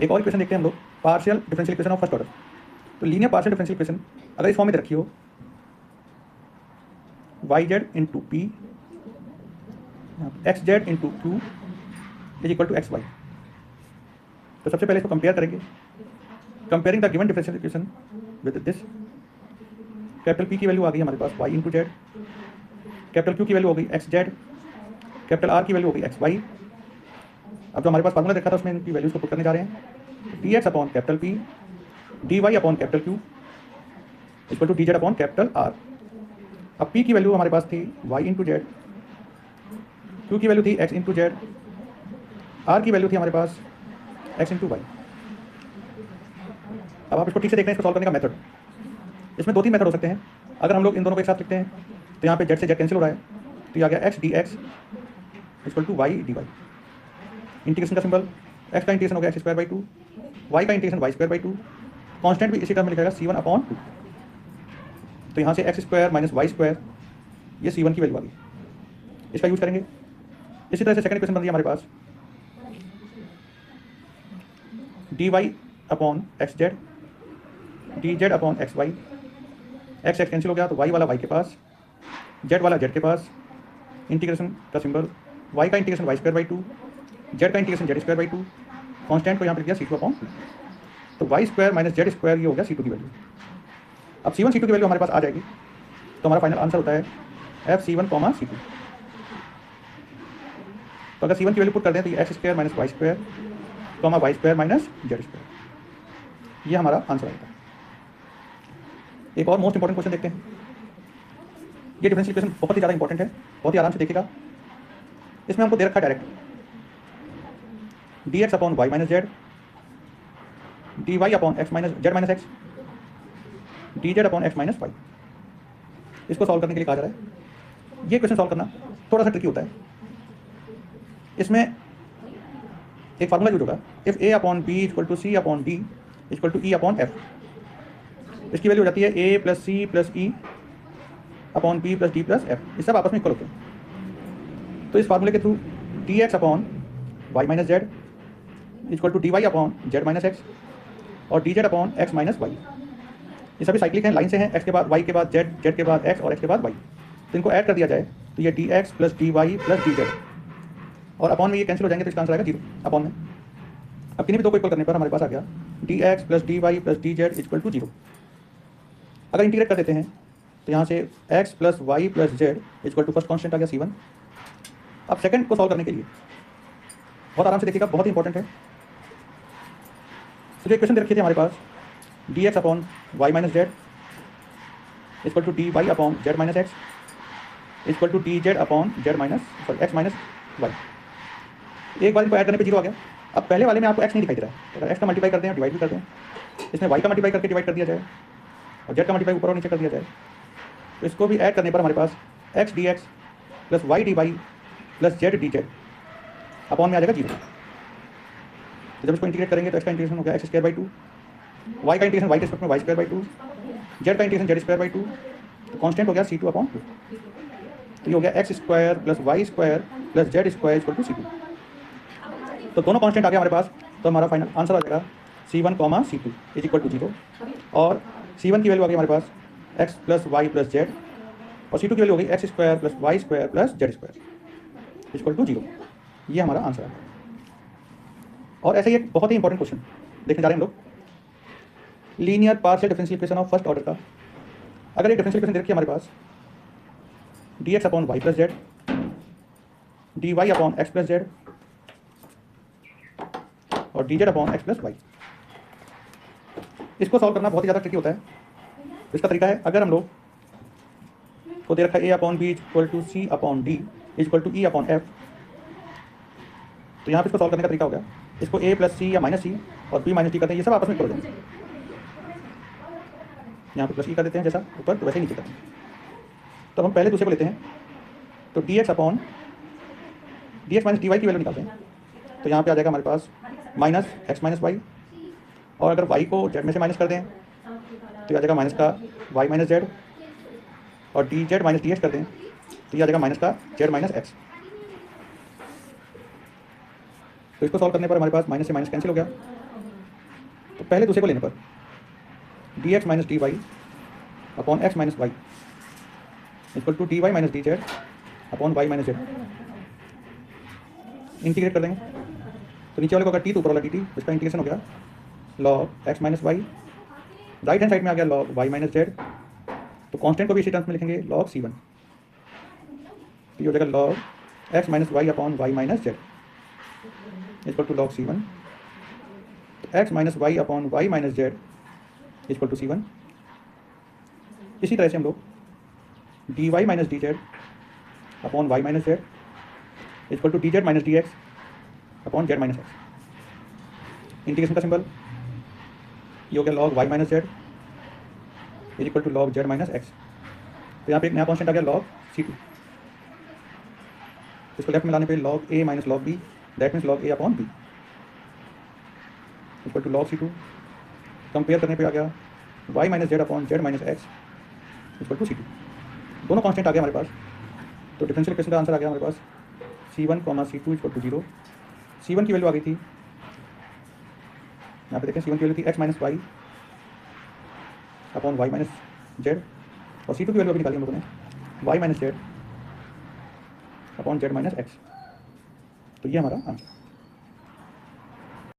एक और इक्वेशन देखते हैं हम लोग, partial differential equation of first order. तो लीनियर पार्शियल डिफरेंशियल इक्वेशन अगर इस फॉर्म में दे रखी हो, Y Z into P X Z into Q is equal to X Y. तो सबसे पहले इसको कंपेयर करेंगे, comparing the given differential equation with this. Capital P की वैल्यू आ गई हमारे पास Y into Z, capital Q की वैल्यू हो गई एक्स जेड, कैपिटल आर की वैल्यू हो गई एक्स वाई। अब जो हमारे पास फार्मूला देखा था उसमें इनकी वैल्यूज को पुट करने जा रहे हैं। D X upon capital P D Y upon capital Q equal to D Z upon capital R. अब पी की वैल्यू हमारे पास थी वाई इंटू जेड, क्यू की वैल्यू थी एक्स इंटू जेड, आर की वैल्यू थी हमारे पास एक्स इंटू वाई। अब आप इसको ठीक से देख रहे हैं, इसको सॉल्व करने का मेथड। इसमें दो तीन मेथड हो सकते हैं। अगर हम लोग इन दोनों को एक साथ लिखते हैं तो यहाँ पे जेड से जेड कैंसिल हो रहा है, तो ये आ गया X D X equal to Y D Y. Integration का सिंबल, एक्स का इंटीग्रेशन हो गया X square by two, Y का integration Y square by two, constant भी इसी टर्म में लिखा जाएगा C1 अपॉन टू। तो यहाँ से X square minus Y square, ये C1 की वैल्यू आ गई, इसका यूज करेंगे। इसी तरह से सेकंड इक्वेशन बन रही है हमारे पास D Y upon X Z D Z upon X Y. X X cancel हो गया तो वाई वाला वाई के पास, जेड वाला जेड के पास, इंटीग्रेशन का सिंबल, वाई का integration Y square by two, Z का integration Z square by two, constant को यहाँ पर लिख दिया C2 अपॉन टू। तो Y square minus Z square ये हो गया C2 की वैल्यू। अब C1 C2 की वैल्यू हमारे पास आ जाएगी, तो हमारा फाइनल आंसर होता है FC1 C2। तो अगर C1 की वैल्यू पुट कर दें तो ये X square minus Y square Y square minus Z square, ये हमारा आंसर आएगा। एक और मोस्ट इंपॉर्टेंट क्वेश्चन देखते हैं। ये डिफरेंशियल इक्वेशन बहुत ही ज़्यादा इंपॉर्टेंट है, बहुत ही आराम से देखिएगा। इसमें हमको दे रखा है direct D X upon Y minus Z D Y upon X minus Z minus X D Z upon X minus Y. इसको सॉल्व करने के लिए कहा जा रहा है। ये क्वेश्चन सॉल्व करना थोड़ा सा ट्रिकी होता है। इसमें एक फार्मूला यूज होगा, if A upon B equal to C upon D equal to E upon F. इसकी वैल्यू हो जाती है A plus C plus E upon B plus D plus F. ये सब आपस में इक्वल होते हैं। तो इस फार्मूले के through D X upon Y minus Z equal to D Y upon Z minus X और D Z upon X minus Y. ये सभी साइक्लिक हैं, लाइन से हैं, एक्स के बाद वाई के बाद जेड, जेड के बाद एक्स और एक्स के बाद वाई। तो इनको ऐड कर दिया जाए तो ये D X plus D Y plus D Z और अपॉन में ये कैंसिल हो जाएंगे, तो इसका आंसर आएगा 0 अपॉन में। अब किन्हीं भी दो को इक्वल करने पर हमारे पास आ गया D X plus D Y plus D Z equal to 0। अगर इंटीग्रेट कर देते हैं तो यहाँ से X plus Y plus Z equal to first constant आ गया C1। अब सेकंड को सॉल्व करने के लिए बहुत आराम से देखिएगा, बहुत ही इंपॉर्टेंट है। तो जो इक्वेशन दे रखी थी हमारे पास D X upon Y minus Z equal to D Y upon Z minus X equal to D Z upon Z minus X minus Y. एक बार इनको ऐड करने पे 0 आ गया। अब पहले वाले में आपको एक्स नहीं दिखाई दे रहा है, अगर एक्स का मल्टीप्लाई करते हैं डिवाइड भी करते हैं, इसमें वाई का मल्टीप्लाई करके डिवाइड कर दिया जाए और जेड का मल्टीप्लाई ऊपर और नीचे कर दिया जाए, तो इसको भी ऐड करने पर हमारे पास X D X plus Y D Y plus Z D Z upon में आ जाएगा 0। तो जब इसको इंटीग्रेट करेंगे तो एक्स का इंटीग्रेशन हो गया X square by two, Y का इंटीग्रेशन वाई के रिस्पेक्ट में Y square by two, Z का integration Z square by two, तो कॉन्स्टेंट हो गया C2 अपॉन टू। तो ये हो गया X square plus Y square plus Z square equal to C2। तो दोनों कॉन्स्टेंट आ गया हमारे पास, तो हमारा फाइनल आंसर आ जाएगा C1 C2 is equal to 0। और C1 की वैल्यू आ गई हमारे पास X plus Y plus Z और C2 की वैल्यू हो गई X square plus Y square plus Z square equal to 0। ये हमारा आंसर है। और ऐसे ही एक बहुत ही इंपॉर्टेंट क्वेश्चन देखने जा रहे हैं हम लोग, linear partial differential equation of first order का। अगर एक डिफरेंशियल इक्वेशन दे रखी है हमारे पास D X upon Y plus Z D Y upon X plus Z और D Z upon X plus Y. इसको सॉल्व करना बहुत ही ज़्यादा ट्रिकी होता है। इसका तरीका है, अगर हम लोग को दे रखा है A upon B equal to C upon D equal to E upon F, तो यहाँ पे इसको सॉल्व करने का तरीका हो गया, इसको ए प्लस सी या माइनस सी और बी माइनस डी करते हैं, ये सब आपस में इक्वल हो जाएंगे। यहाँ पे प्लस ई कर देते हैं जैसा ऊपर, तो वैसे ही नीचे करते हैं। तो हम पहले दूसरे को लेते हैं, तो D X upon D X minus D Y की वैल्यू निकालते हैं, तो यहाँ पे आ जाएगा हमारे पास माइनस एक्स माइनस वाई, और अगर वाई को जेड में से माइनस कर दें तो ये आ जाएगा माइनस का वाई माइनस जेड, और D Z minus D x कर दें तो ये आ जाएगा माइनस का जेड माइनस एक्स। तो इसको सॉल्व करने पर हमारे पास माइनस से माइनस कैंसिल हो गया, तो पहले दूसरे को लेने पर D X minus D Y upon X minus Y equal to D Y minus D Z upon Y minus Z integrate कर देंगे। तो नीचे वाले को अगर टी तो ऊपर वाला टी टी, इसका इंटीग्रेशन हो गया log X minus Y, right hand side में आ गया लॉग वाई माइनस जेड। तो कांस्टेंट को भी इसी टर्म्स में लिखेंगे लॉग सी वन। तो ये हो जाएगा log X minus Y upon Y minus Z equal to log C one. तो X minus Y upon Y minus Z equal to C one. इसी तरह से हम लोग D Y minus D Z upon Y minus Z equal to D Z minus D X upon Z minus X. Integration का symbol ये हो गया log Y minus Z is equal to log Z minus X. तो यहाँ पे एक नया constant आ गया लॉग सी टू। इसको लेफ्ट में लाने पे log A minus log B that means log A upon B equal to log C two. Compare करने पे आ गया Y minus Z upon Z minus X equal to C two. दोनों constant आ गया हमारे पास। तो डिफरेंशियल इक्वेशन का आंसर आ गया हमारे पास C one comma C two equal to zero. C one की वैल्यू आ गई थी, यहाँ पे देखें सी वन की वैल्यू थी X minus Y upon Y minus Z, और सी टू की वैल्यू अभी निकाली हम लोगों ने Y minus Z upon Z minus X. तो ये हमारा आंसर।